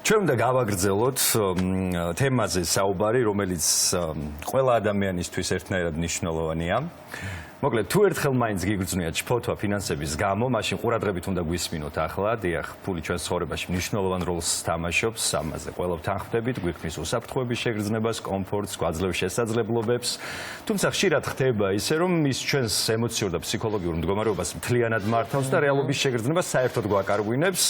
ჩვენ უნდა გავაგრძელოთ თემაზე საუბარი, რომელიც ყველა ადამიანისთვის ერთნაირად მნიშვნელოვანია. მოკლედ, თუ ერთხელ მაინც გიგრძნიათ შფოთვა ფინანსების გამო, მაშინ ყურადღებით უნდა გვისმინოთ ახლა. დიახ, ფული ჩვენს ცხოვრებაში მნიშვნელოვან როლს თამაშობს, ამაზე ყველამ თანხმდებით, გვიქმნის უსაფრთხოების შეგრძნებას, კომფორტს, გვაძლევს შესაძლებლობებს. თუმცა ხშირად ხდება ისე, რომ ის ჩვენს ემოციურ და ფსიქოლოგიურ მდგომარეობას მთლიანად მართავს და რეალობის შეგრძნებას საერთოდ გვაკარგვინებს.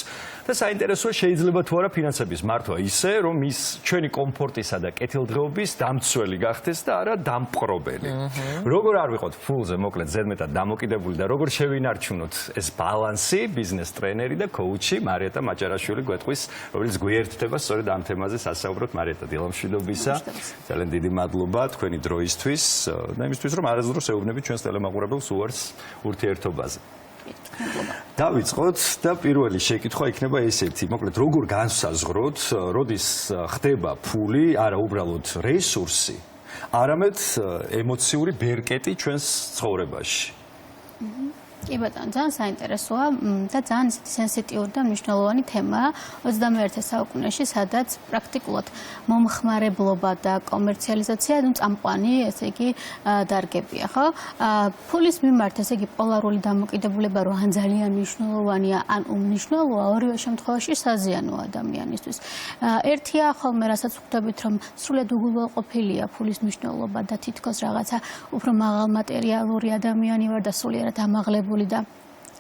და საინტერესოა, შეიძლება თუ არა ფინანსების მართვა ისე, რომ ის ჩვენი კომფორტისა და კეთილდღეობის დამცველი გახდეს და არა დამპყრობელი. როგორ არ ვიყოთ ფულზე მოკლედ ზედმეტად დამოკიდებული და როგორ შევინარჩუნოთ ეს ბალანსი, ბიზნეს ტრენერი და კოუჩი მარიეტა მაჭარაშვილი გვეტყვის, რომელიც გვიერთდება სწორედ ამ თემაზე სასაუბროთ. მარიეტა, დილამშვიდობისა. ძალიან დიდი მადლობა თქვენი დროისთვის და იმისთვის, რომ არასდროს ეუბნებით ჩვენს ტელემაყურებელს უარს ურთიერთობაზე. დავიწყოთ და პირველი შეკითხვა იქნება ესეთი. მოკლედ, როგორ განსაზღვროთ, როდის ხდება ფული, არა უბრალოდ რესურსი, არამედ ემოციური ბერკეტი ჩვენს ცხოვრებაში. კი ბატონო, ძალიან საინტერესოა და ძალიან სენსიტიური და მნიშვნელოვანი თემაა 21 საუკუნეში, სადაც პრაქტიკულად მომხმარებლობა და კომერციალიზაცია, წამყვანი, ესე იგი, დარგებია, ხო? ფულის მიმართ, ესე იგი, პოლარული დამოკიდებულება რო ან ძალიან მნიშვნელოვანია, ან უმნიშვნელოა, ორივე შემთხვევაში საზიანოა ადამიანისთვის. ერთია ხოლმე, რასაც ხვდებით, რომ სრულად უგულვებელყოფილია ფულის მნიშვნელობა და თითქოს რაღაცა უფრო მაღალმატერიალური ადამიანი ვარ და სულიერად ამაღლებული და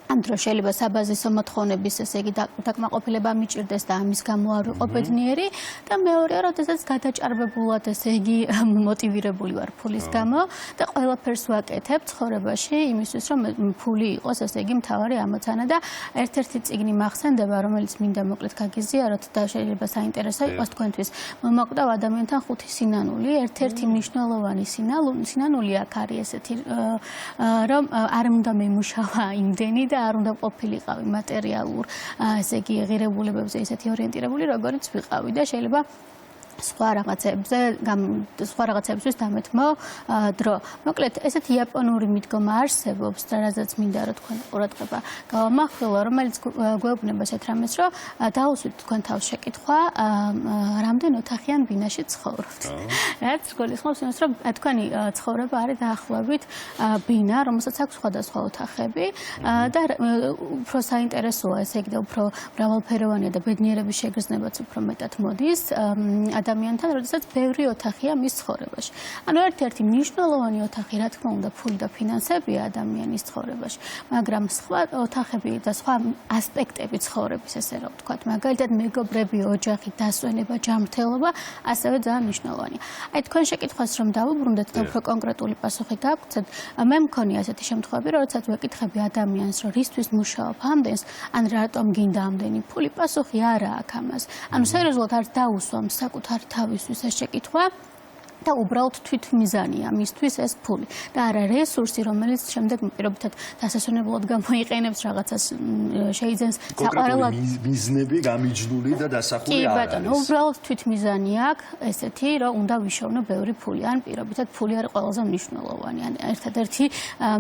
ამ დროს შეიძლება საბაზისო მოთხოვნების ესე იგი დაკმაყოფილება მიჭირდეს და ამის გამო არ ვიყო ბედნიერი და მეორეა, როდესაც გადაჭარბებულად ესე იგი მოტივირებული ვარ ფულის გამო და ყველაფერს ვაკეთებ ცხოვრებაში იმისთვის, რომ ფული იყოს ესე იგი მთავარი ამოცანა და ერთ-ერთი წიგნი მახსენდება, რომელიც მინდა მოკლედ გაგიზიაროთ და შეიძლება საინტერესო იყოს თქვენთვის. მომაკვდავ ადამიანთან 5 სინანული, ერთ-ერთი მნიშვნელოვანი სინანული აქ არის ესეთი, რომ არ უნდა მემუშავა იმდენი და არ უნდა ყოფილიყავი მატერიალურ, ესე იგი, ღირებულებებზე ისეთი ორიენტირებული, როგორიც ვიყავი და შეიძლება სხვა რაღაცებისთვის დამეთმო დრო. მოკლედ, ესეთი იაპონური მიდგომა არსებობს, რაზეც მინდა რომ თქვენ ყურადღება გავამახვილო, რომელიც გვეუბნება ესეთ რამეს, რომ დაუსვით თქვენ თავს შეკითხვა, რამდენ ოთახიან ბინაში ცხოვრობთ. რაც გულისხმობს იმას, რომ თქვენი ცხოვრება არის დაახლოებით ბინა, რომელსაც აქვს სხვადასხვა ოთახები და უფრო საინტერესოა, ესე იგი, და უფრო მრავალფეროვანია და ბედნიერების შეგრძნებაც უფრო მეტად მოდის ადამიანთან, როდესაც ბევრი ოთახია მის ცხოვრებაში. ანუ ერთ-ერთი მნიშვნელოვანი ოთახი, რა თქმა უნდა, ფული და ფინანსებია ადამიანის ცხოვრებაში, მაგრამ სხვა ოთახები და სხვა ასპექტები ცხოვრების, ესე რომ ვთქვათ, მაგალითად მეგობრები, ოჯახი, დასვენება, ჯანმრთელობა, ასევე ძალიან მნიშვნელოვანია. აი, თქვენ შეკითხვას რომ დავუბრუნდეთ და უფრო კონკრეტული პასუხი გავგცეთ, მე მქონია ასეთი შემთხვევები, როდესაც ვეკითხები ადამიანს, რომ რისთვის მუშაობ ამდენს, ან რატომ გინდა ამდენი ფული, პასუხი არა აქვს ამას. ანუ სერიოზულად არ დაუსვამ საკუთარ თავისთვის ეს შეკითხვა და უბრალოდ თვითმიზანია მისთვის ეს ფული და არა რესურსი, რომელიც შემდეგ პირობითად დასასვენებლად გამოიყენებს რაღაცას შეიძენს საყვარელად. მიზნები გამიჯნული და დასახული არა. კი ბატონო, უბრალოდ თვითმიზანი აქვს ესეთი, რომ უნდა ვიშოვნო ბევრი ფული, ან პირობითად ფული არის ყველაზე მნიშვნელოვანი, ან ერთადერთი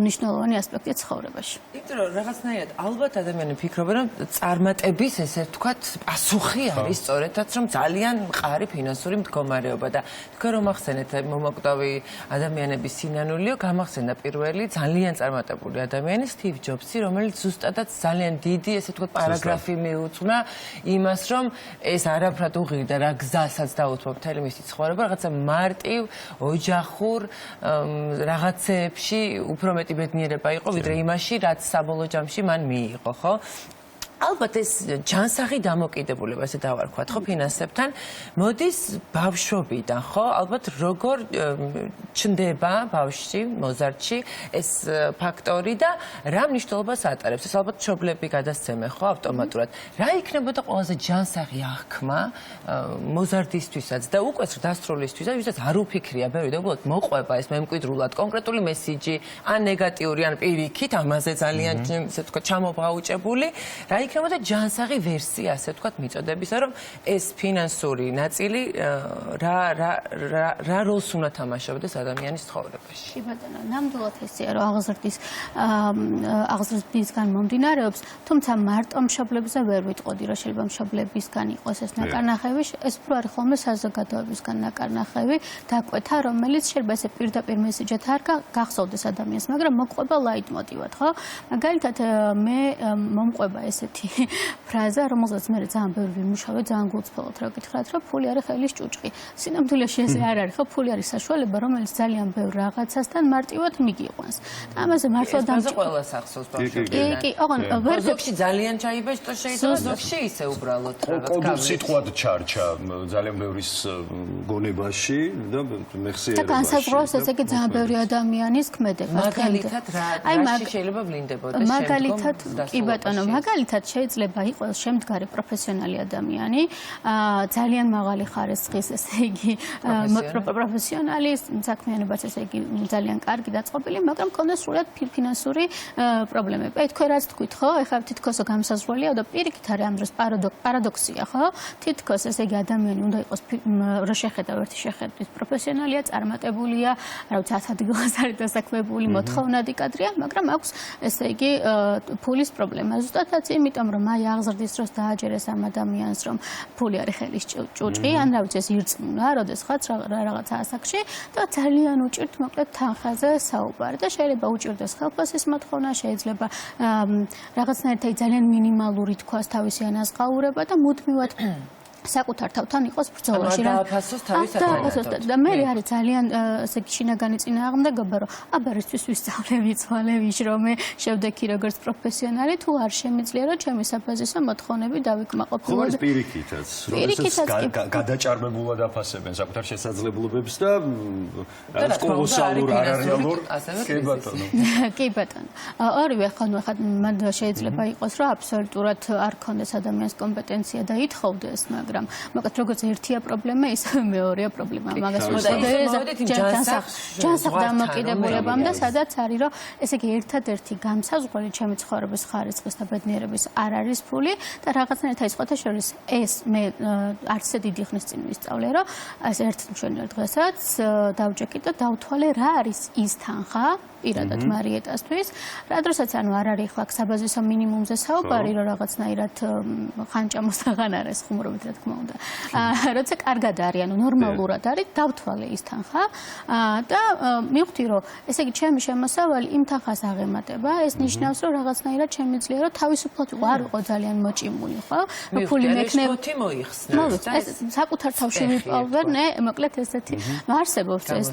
მნიშვნელოვანი ასპექტი ცხოვრებაში. იმიტომ რომ რაღაცნაირად ალბათ ადამიანები ფიქრობენ, რომ წარმატების ესე ვთქვათ, პასუხი არის სწორედაც, რომ ძალიან მყარი ფინანსური მდგომარეობა და თქვენ რომ ახსენეთ მომაკვდავი ადამიანების სინანულიო, გამახსენდა პირველი ძალიან წარმატებული ადამიანი სტივ ჯობსი, რომელიც ზუსტადაც ძალიან დიდი, ესე ვთქვათ, პარაგრაფი მიუძღვნა იმას, რომ ეს არაფრად უღირდა რა გზასაც დაუთმო მთელი მისი ცხოვრება, რაღაცა მარტივ, ოჯახურ რაღაცეებში უფრო მეტი ბედნიერება იყო, ვიდრე იმაში, რაც საბოლოო ჯამში მან მიიღო, ხო? ალბათ ეს ჯანსაღი დამოკიდებულება, ესე დავარქვათ, ხო, ფინანსებთან მოდის ბავშვობიდან, ხო? ალბათ როგორ ჩნდება ბავშვში, მოზარდში ეს ფაქტორი და რა მნიშვნელობას ატარებს? ეს ალბათ მშობლები გადასცემენ, ხო, ავტომატურად. რა იქნებოდა ყველაზე ჯანსაღი აღქმა მოზარდისთვისაც და უკვე დასრულისთვისაც, ვისაც არ უფიქრია ბევრი და უბრალოდ მოყვება ეს მემკვიდრულად კონკრეტული მესიჯი, ან ნეგატიური, ან პირიქით, ამაზე ძალიან, ესე ვთქვათ, ჩამობრაუჭებული. რა იქნებოდა ჯანსაღი ვერსია, ასე ვთქვათ, მიწოდებისა, რომ ეს ფინანსური ნაწილი რა როლს უნდა თამაშობდეს ადამიანის ცხოვრებაში. კი ბატონო, ნამდვილად ესეა, რომ აღზრდისგან მომდინარეობს, თუმცა მარტო მშობლებზე ვერ ვიტყოდი, რომ შეიძლება მშობლებისგან იყოს ეს ნაკარნახევი, ეს უფრო არის ხოლმე საზოგადოებისგან ნაკარნახევი, დაკვეთა, რომელიც შეიძლება ესე პირდაპირ მესიჯად არ გახსოვდეს ადამიანს, მაგრამ მოყვება ლაიტმოტივად, ხო? მაგალითად, მე მომყვება ესეთი ფრაზა, რომელსაც მე ძალიან ბევრი ვიმუშავე, ძალიან გულწრფელად რა გითხრათ, რომ ფული არის ხელის ჭუჭყი. სინამდვილეში ესე არ არის, ხო? ფული არის საშუალება, რომელიც ძალიან ბევრ რაღაცასთან მარტივად მიგიყვანს. და ამაზე მართლა ყველას ახსოვს ბავშვებიდან. კი, ოღონ ზოგში ძალიან ჩაიბეჭდა შეიძლება, ზოგში ისე უბრალოდ რაღაც კოდურ სიტყვად ჩარჩა ძალიან ბევრის გონებაში და მეხსიერებაში. და განსაზღვრავს ესე იგი ძალიან ბევრი ადამიანის ქმედება. მაგალითად რაში შეიძლება ვლინდებოდეს მაგალითად, კი ბატონო, მაგალითად შეიძლება იყოს შემდგარი პროფესიონალი ადამიანი, ძალიან მაღალი ხარისხის, ესე იგი, პროფესიონალი, საქმიანობაც ესე იგი ძალიან კარგი დაწყობილი, მაგრამ კონდეს სრულად ფინანსური პრობლემები. აი თქვენ რაც თქვით, ხო? ეხლა თითქოს გამსაზღვრელია და პირიქით არის ამ დროს პარადოქსია, ხო? თითქოს ესე იგი ადამიანი უნდა იყოს რა შეხედავ ერთი შეხედვით პროფესიონალია, წარმატებულია, რა ვიცი 10 ადგილას არის დასაქმებული, მოთხოვნადი კადრია, მაგრამ აქვს ესე იგი ფულის პრობლემა. ზუსტადაც იმიტომ რომ აი აღზრდის დროს დააჯერეს ამ ადამიანს რომ ფული არის ხელის ჭუჭყი, ან რა ვიცი ეს ირწმუნა, როდესღაც რაღაცა ასაკში და ძალიან უჭირთ მოკლედ თანხაზე საუბარი და შეიძლება უჭირდეს ხელფასის მოთხოვნა, შეიძლება რაღაცნაირად ძალიან მინიმალური თქვას თავისი ანაზღაურება და მუდმივად საკუთარ თავთან იყოს ბრძოლაში რა დააფასოს თავის და მე არის ძალიან ესე იგი შინაგანი წინააღმდეგობა რომ აბარისთვის ვისწავლე ვიცვალე ვიშრომე შევდექი როგორც პროფესიონალი თუ არ შემიძლია რომ ჩემი საფაზისო მოთხოვნები დავიკმაყოფილო ხო პირიქითაც როდესაც გადაჭარბებულად აფასებენ საკუთარ შესაძლებლობებს და რაღაც კოლოსალურ არარეალურ კი ბატონო ორივე ხანუხად მან შეიძლება იყოს რომ აბსოლუტურად არ ქონდეს ადამიანს კომპეტენცია და ითხოვდეს მაგრამ მოკლედ როგორც ერთია პრობლემა, ისე მეორეა პრობლემა. მაგას მოდით ჯანსაღ დამოკიდებულებამ და სადაც არის რომ ესე იგი ერთადერთი განსაზღვრელი ჩემი ცხოვრების ხარისხის და ბედნიერების არ არის ფული და რაღაცნაირად აი სხვათა შორის ეს მე არც დიდი ხნის წინ ვისწავლე რომ ეს ერთ მშვენიერ დღესაც დავჯექი და დავთვალე რა არის ის თანხა პირადად მარიეტასთვის, რა დროსაც ანუ არ არის ხლა საბაზისო მინიმუმზე საუბარი, რომ რაღაცნაირად ხანჭამოს აღარ არის ხუმრობით რა თქმა უნდა. როცა კარგად არის, ანუ ნორმალურად არის, დავთვალე ის თანხა და მივხვდი, რომ ესე იგი ჩემი შემოსავალი იმ თანხას აღემატება, ეს ნიშნავს, რომ რაღაცნაირად შემიძლია, რომ თავისუფლად არ ვიყო ძალიან მოჭიმული, ხო? ფული მექნება მოიხსნა. ეს საკუთარ თავში ვიპოვე, მოკლედ ესეთი არსებობს ეს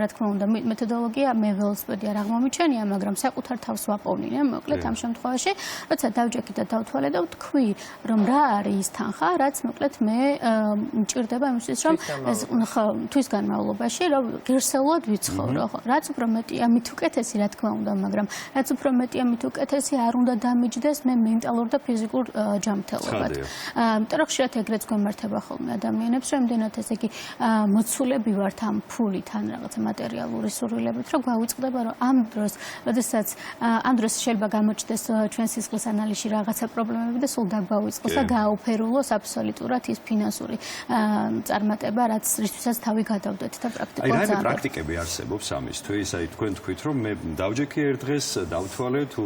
რა თქმა უნდა მეთოდოლოგია მე ველოსპედია რა მომიჩენია, მაგრამ საკუთარ თავს ვაპოვნინე, მოკლედ ამ შემთხვევაში, როცა დავჯექი და დავთვალე და ვთქვი, რომ რა არის ის თანხა, რაც მოკლედ მე მჭირდება იმისთვის, რომ ეს თვის განმავლობაში, რომ ღირსეულად ვიცხოვრო, ხო, რაც უფრო მეტია, მით უკეთესი, რა თქმა უნდა, მაგრამ რაც უფრო მეტია, მით უკეთესი არ უნდა დამიჯდეს მე მენტალურ და ფიზიკურ ჯანმრთელობად. იმიტომ რომ ხშირად ეგრეც გვემართება ხოლმე ადამიანებს, რომ იმდენად ესე იგი მოცულები ვართ ამ ფულით ან რაღაცა მატერიალური სურვილებით, რომ გვაუწყდება, რომ ამ დროს, როდესაც ამ დროს შეიძლება გამოჩნდეს ჩვენ სისხლის ანალიზში რაღაცა პრობლემები და სულ დაგვაუწყოს და გააუფერულოს აბსოლუტურად ის ფინანსური წარმატება, რაც რისთვისაც თავი გადავდეთ და პრაქტიკულად აი რა პრაქტიკები არსებობს ამისთვის? აი თქვენ თქვით, რომ მე დავჯექი ერთ დღეს, დავთვალე თუ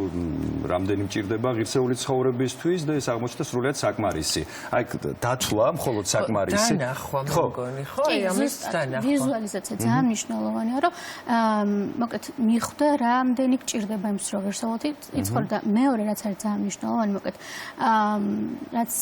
რამდენი მჭირდება ღირსეული ცხოვრებისთვის და ეს აღმოჩნდა სრულიად საკმარისი. აი დათვლა მხოლოდ საკმარისი. დანახვა მეგონი, ხო? აი ამის დანახვა. ვიზუალიზაცია ძალიან მნიშვნელოვანია, რომ მოკლედ მიხვდა რამდენი გჭირდება იმის რომ ღირსეულად იცხოვრო და მეორე რაც არის ძალიან მნიშვნელოვანი, მოკლედ რაც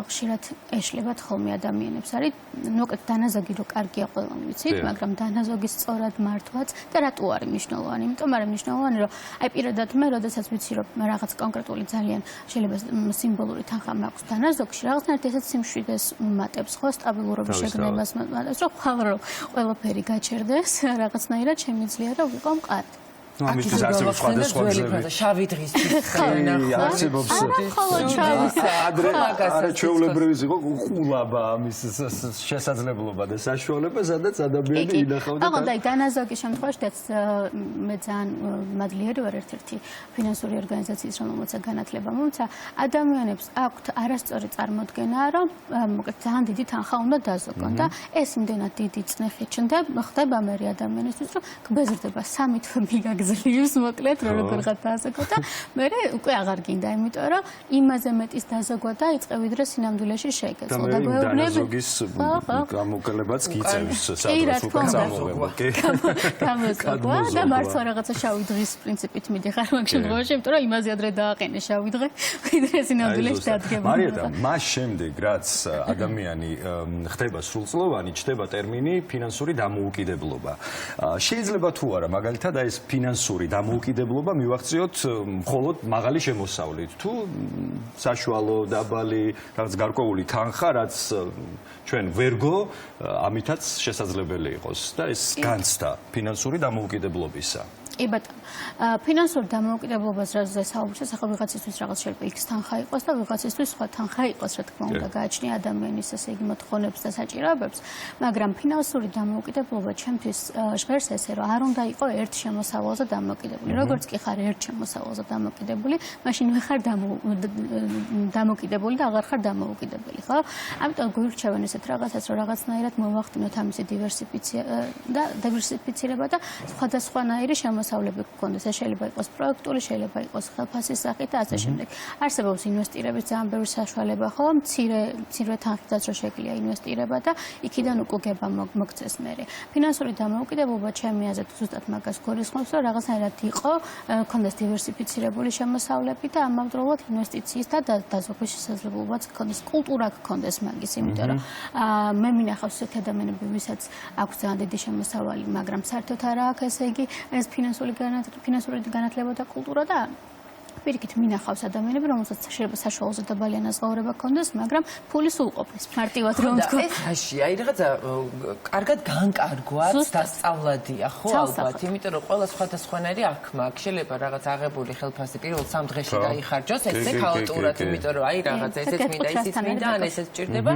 ხშირად ეშლებათ ხოლმე ადამიანებს არის, მოკლედ დანაზოგი რო კარგია ყველამ ვიცით, მაგრამ დანაზოგის სწორად მართვაც და რატო არის მნიშვნელოვანი? იმიტომ არის მნიშვნელოვანი, რომ აი პირადად მე როდესაც ვიცი რომ რაღაც კონკრეტული ძალიან შეიძლება სიმბოლური თანხა მაქვს დანაზოგში, რაღაცნაირად ესეც სიმშვიდეს უმატებს, ხო, სტაბილურობის შეგნებას მატებს, რომ ყველაფერი გაჩერდეს, რაღაცნაირად შემიძლია რომ ვიყო მყარ. ამისთვის არსებობს სხვადასხვა გზები. შავი დღისთვის არსებობს არა ჩვეულებრივი იყო ყულაბა ამის შესაძლებლობა და საშუალება, სადაც ადამიანი ინახავდა. ახლა და დანაზოგის შემთხვევაშიც მე ძალიან მადლიერი ვარ ერთ-ერთი ფინანსური ორგანიზაციის რომელმაც განათლება მომცა ადამიანებს აქვთ არასწორი წარმოდგენა რომ მოკლედ ძალიან დიდი თანხა უნდა დაზოგონ და ეს იმდენად დიდი წნეხი ხდება მე ადამიანისთვის რომ გბეზრდება 3 თვე გაგძლივს მოკლედ როგორღაც დააზოგო და მე უკვე აღარ გინდა იმიტომ რომ იმაზე მეტის დაზოგვა და იწყე ვიდრე სინამდვილეში შეგეძლო და გვეუბნები დანაზოგის გამოკლებაც გიწევს სადღაც უკვე წამოვება კი გამოსაგვა და მართლა რაღაცა შავი დღის პრინციპით მიდიხარ მაგ შემთხვევაში იმიტომ რომ იმაზე ადრე დააყენე შავი დღე ვიდრე სინამდვილეში დადგება მარიეტა მას შემდეგ რაც ადამიანი ხდება სრულწლოვანი ჩდება ტერმინი ფინანსური დამოუკიდებლობა შეიძლება თუ არა მაგალითად აი ეს ფინანსური დამოუკიდებლობა მივახციოთ მხოლოდ მაღალი შემოსავლით თუ საშუალო დაბალი რაღაც გარკვეული თანხა რაც ჩვენ ვერგო ამითაც შესაძლებელი იყოს და ეს განცდა ფინანსური დამოუკიდებლობისა კი ბატონო ფინანსურ დამოუკიდებლობას რაზე საუბრობს ახლა ვიღაცისთვის რაღაც შეიძლება X თანხა იყოს და ვიღაცისთვის სხვა თანხა იყოს რა თქმა უნდა გააჩნია ადამიანის ესე იგი მოთხოვნებს და საჭიროებებს მაგრამ ფინანსური დამოუკიდებლობა ჩემთვის ჟღერს ესე რომ არ უნდა იყოს ერთ შემოსავალზე დამოკიდებული როგორც კი ხარ ერთ შემოსავალზე დამოკიდებული მაშინ ვეხარ დამოკიდებული და აღარ ხარ დამოუკიდებელი ხო ამიტომ გვირჩევენ ესეთ რაღაცას რომ რაღაცნაირად მოვახდინოთ ამისი დივერსიფიცირება და სხვადასხვანაირი შემოსავლები გქონდეს ეს შეიძლება იყოს პროექტული შეიძლება იყოს ხელფასის სახით და ასე შემდეგ არსებობს ინვესტირების ძალიან ბევრი საშუალება ხო მცირე თანხითაც რო შეგვიძლია ინვესტირება და იქიდან უკუგება მოგწეს მერე ფინანსური დამოუკიდებლობა ჩემი აზრით ზუსტად მაგას გულისხმობს რომ რაღაცნაირად იყო გქონდეს დივერსიფიცირებული შემოსავლები და ამავდროულად ინვესტიციის და დაზოგვის შესაძლებლობაც გქონდეს კულტურა გქონდეს მაგის იმიტომ რომ მე მინახავს ესეთ ადამიანები ვისაც აქვს ძალიან დიდი შემოსავალი მაგრამ საერთოდ არ აქვს ესე იგი ეს ფინანსური განათლება და კულტურა და პირიქით მინახავს ადამიანები რომელსაც შეიძლება საშუალოზე დაბალი ანაზღაურება ქონდეს მაგრამ ფული სულ ყოფნის მარტივად რომ ვთქვა ეს აში აი რაღაცა კარგად განკარგვაც დასწავლადია ხო ალბათ იმიტომ რომ ყველა სხვადასხვანაირი აქ მაქვს შეიძლება რაღაც აღებული ხელფასი პირველ 3 დღეში დაიხარჯოს ესე ქაოტურად იმიტომ რომ აი რაღაცა ესეც მინდა ისიც მინდა ან ესეც ჭირდება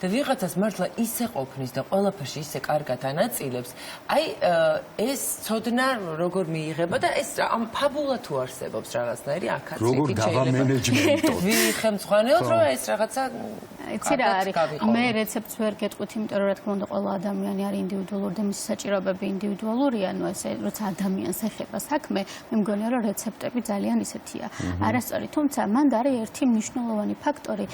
და ვიღაცას მართლა ისე ყოფნის და ყველაფერში ისე კარგად ანაწილებს აი ეს ცოდნა როგორ მიიღება და ეს ამ ფაბულა თუ არსებობს რაღაცნაირი როგორ დავამენეჯმენტო ვიხემძღვანელოთ რომ ეს რაღაცა იცი რა არის მე რეცეპტს ვერ გეტყვით იმიტომ რომ რა თქმა უნდა ყველა ადამიანი არის ინდივიდუალური და მისი საჭიროებები ინდივიდუალურია ნუ ესე როცა ადამიანს ეხება საქმე მე მგონია რომ რეცეპტები ძალიან ისეთია არასწორი თუმცა მანდ არის ერთი მნიშვნელოვანი ფაქტორი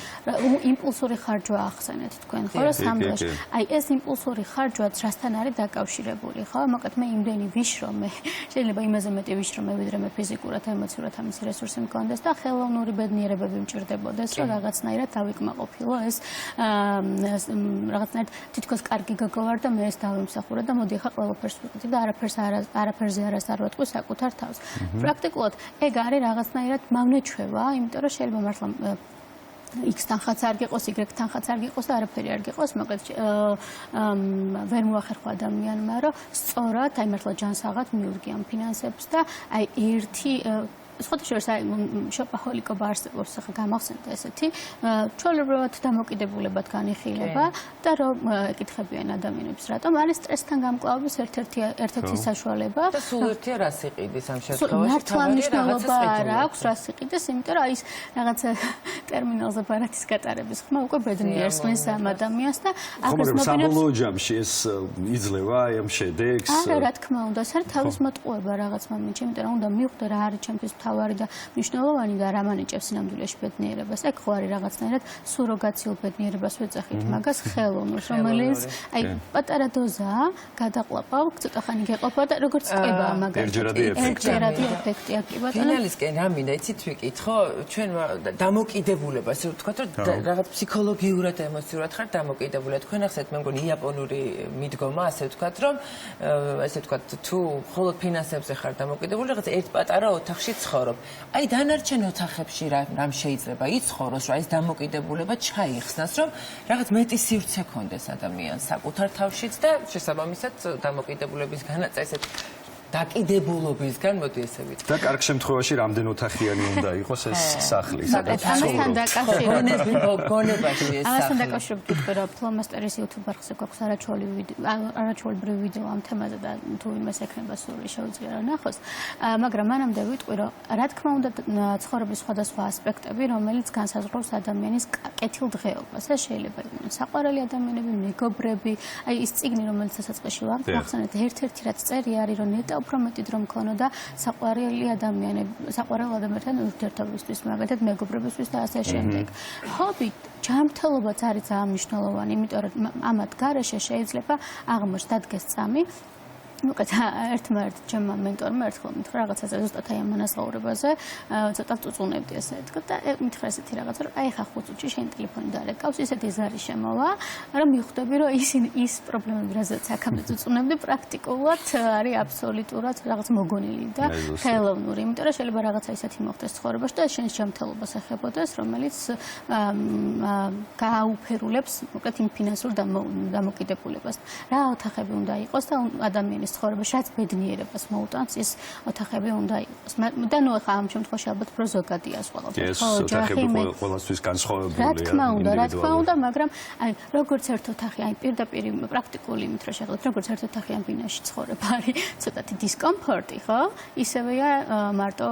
იმპულსური ხარჯვა ახსენეთ თქვენ ხო რა სამდროში აი ეს იმპულსური ხარჯვაც რასთან არის დაკავშირებული ხო მოკლედ მე იმდენი ვიშრომე შეიძლება იმაზე მეტი ვიშრომე ვიდრე მე ფიზიკურად ემოციურად ამის რესურსი მქონდეს და ხელოვნური ბედნიერებები მჭირდებოდეს რომ რაღაცნაირად დავიკმაყოფილო ეს რაღაცნაირად თითქოს კარგი გაგოვარ და მე ეს დავიმსახურე და მოდი ახლა ყველაფერს ვიყიდე და არაფერზე არას არ ვატყვი საკუთარ თავს პრაქტიკულად ეგ არის რაღაცნაირად მავნეჩვევა იმიტომ რომ შეიძლება მართლა X თანხაც არ გიყოს, Y თანხაც არ გიყოს და არაფერი არ გიყოს, მოკლედ ვერ მოახერხვა ადამიანმა, რომ სწორად აი მართლა ჯანსაღად მიურგია ამ ფინანსებს და აი ერთი სხვადასხვა აი შოპაჰოლიკობა არსებობს ახლა გამახსენდა ესეთი ჩვეულებრივად დამოკიდებულებად განიხილება და რომ ეკითხებიან ადამიანებს რატომ არის სტრესთან გამკლავების ერთ-ერთი საშუალება და სულ ერთია რას იყიდეს ამ შემთხვევაში მართლა მნიშვნელობა არ აქვს რას იყიდეს იმიტომ რომ აი ეს რაღაცა ტერმინალზე ბარათის გატარების ხმა უკვე ბედნიერს ხმის ამ ადამიანს და ახლა საბოლოო ჯამში ეს იძლევა აი ამ შედეგს არა რა თქმა უნდა ეს არის თავის მოტყუება რაღაც მომენტში იმიტომ რომ უნდა მივხვდე რა არის ჩემთვის თავარი და მნიშვნელოვანი და რა მანიჭებს სინამდვილეში ბედნიერებას. ეგ ხო არის რაღაცნაირად სუროგაციულ ბედნიერებას ვეძახით მაგას ხელოვნურს, რომელიც აი პატარა დოზაა, გადაყლაპავ, ცოტა ხანი გეყოფა და როგორც წება მაგალითად. ერთჯერადი ეფექტი აქვს კი ბატონო. ფინალისკენ რა მინდა იცით ვიკითხო, ჩვენ დამოკიდებულება, ასე ვთქვათ, რომ რაღაც ფსიქოლოგიურად, ემოციურად ხარ დამოკიდებული. თქვენ ახსენეთ, მე მგონი იაპონური მიდგომა, ასე ვთქვათ, რომ ასე ვთქვათ, თუ მხოლოდ ფინანსებზე ხარ დამოკიდებული, რაღაც ერთ პატარა ოთახში ცხოვრობ. აი დანარჩენ ოთახებში რამ შეიძლება იცხოვროს, რომ ეს დამოკიდებულება ჩაიხსნას, რომ რაღაც მეტი სივრცე ქონდეს ადამიანს საკუთარ თავშიც და შესაბამისად დამოკიდებულების განაწესეთ დაკიდებულობისგან მოდი ესე ვიტყვი. და კარგ შემთხვევაში რამდენ ოთახიანი უნდა იყოს ეს სახლი, სადაც ამასთან დაკავშირებით გონებაში ეს ამასთან დაკავშირებით ვიტყვი, რომ ფლომასტერის YouTube არხზე გვაქვს არაჩვეულებრივი ვიდეო ამ თემაზე და თუ იმას ექნება სურვილი შეუძლია რომ ნახოს. მაგრამ მანამდე ვიტყვი, რომ რა თქმა უნდა ცხოვრების სხვადასხვა ასპექტები, რომელიც განსაზღვრავს ადამიანის კეთილდღეობას. ეს შეიძლება იყოს საყვარელი ადამიანები, მეგობრები, აი ის წიგნი, რომელიც დასაწყისში ვახსენეთ, ერთ-ერთი რაც წერი არის, რომ ნეტა უფრო მეტი დრო მქონოდა საყვარელ ადამიანთან ურთიერთობისთვის, მაგალითად მეგობრებისთვის და ასე შემდეგ. ჰობი, ჯანმრთელობაც არის ძალიან მნიშვნელოვანი, იმიტომ რომ ამათ გარეშე შეიძლება აღმოჩნდეს დადგეს წამი. მოკლედ ერთმა ჩემმა მენტორმა ერთხელ მითხრა რაღაცაზე ზუსტად აი ამ მონაზღაურებაზე ცოტა წუწუნებდი ასე თქვა და მითხრა ესეთი რაღაცა რომ აი ხა 5 წუთში შენ ტელეფონი დარეკავს ისეთი ზარი შემოვა რომ მიხვდები რომ ის პრობლემები რაზეც აქამდე წუწუნებდი პრაქტიკულად არის აბსოლუტურად რაღაც მოგონილი და ხელოვნური იმიტომ რომ შეიძლება რაღაცა ისეთი მოხდეს ცხოვრებაში და შენს ჯანმრთელობას ეხებოდეს რომელიც გააუფერულებს მოკლედ იმ ფინანსურ დამოკიდებულებას რა ოთახები უნდა იყოს და ადამიანის ცხოვრებაში რაც ბედნიერებას მოუტანს ის ოთახები უნდა იყოს. და ნუ ახლა ამ შემთხვევაში ალბათ პრო ზოგადია სხვა. ეს ოთახები ყველასთვის განსხვავებულია. რა თქმა უნდა, მაგრამ აი როგორც ერთ ოთახი, აი პირდაპირ პრაქტიკული იმით რა შეხედოთ, როგორც ერთ ოთახიან ბინაში ცხოვრება არის ცოტათი დისკომფორტი, ხო? ისევეა მარტო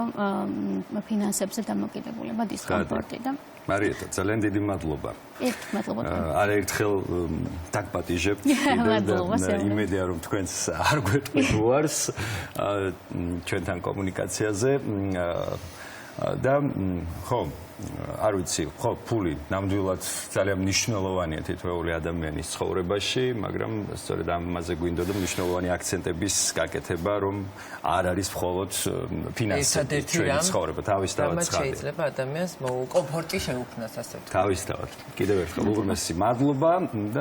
ფინანსებზე დამოკიდებულება დისკომფორტი და მარიეტა, ძალიან დიდი მადლობა. მადლობა. არაერთხელ დაგპატიჟებთ და იმედია რომ თქვენს არ გვეტყვით უარს ჩვენთან კომუნიკაციაზე და ხო არ ვიცი, ხო, ფული ნამდვილად ძალიან მნიშვნელოვანია თითოეული ადამიანის ცხოვრებაში, მაგრამ სწორედ ამაზე გვინდა და მნიშვნელოვანი აქცენტების გაკეთება, რომ არ არის მხოლოდ ფინანსები ჩვენი ცხოვრება, თავისთავად ცხადია. შეიძლება ადამიანს კომფორტი შეუქმნას ასე ვთქვათ. თავისთავად. კიდევ ერთხელ უღრმესი მადლობა და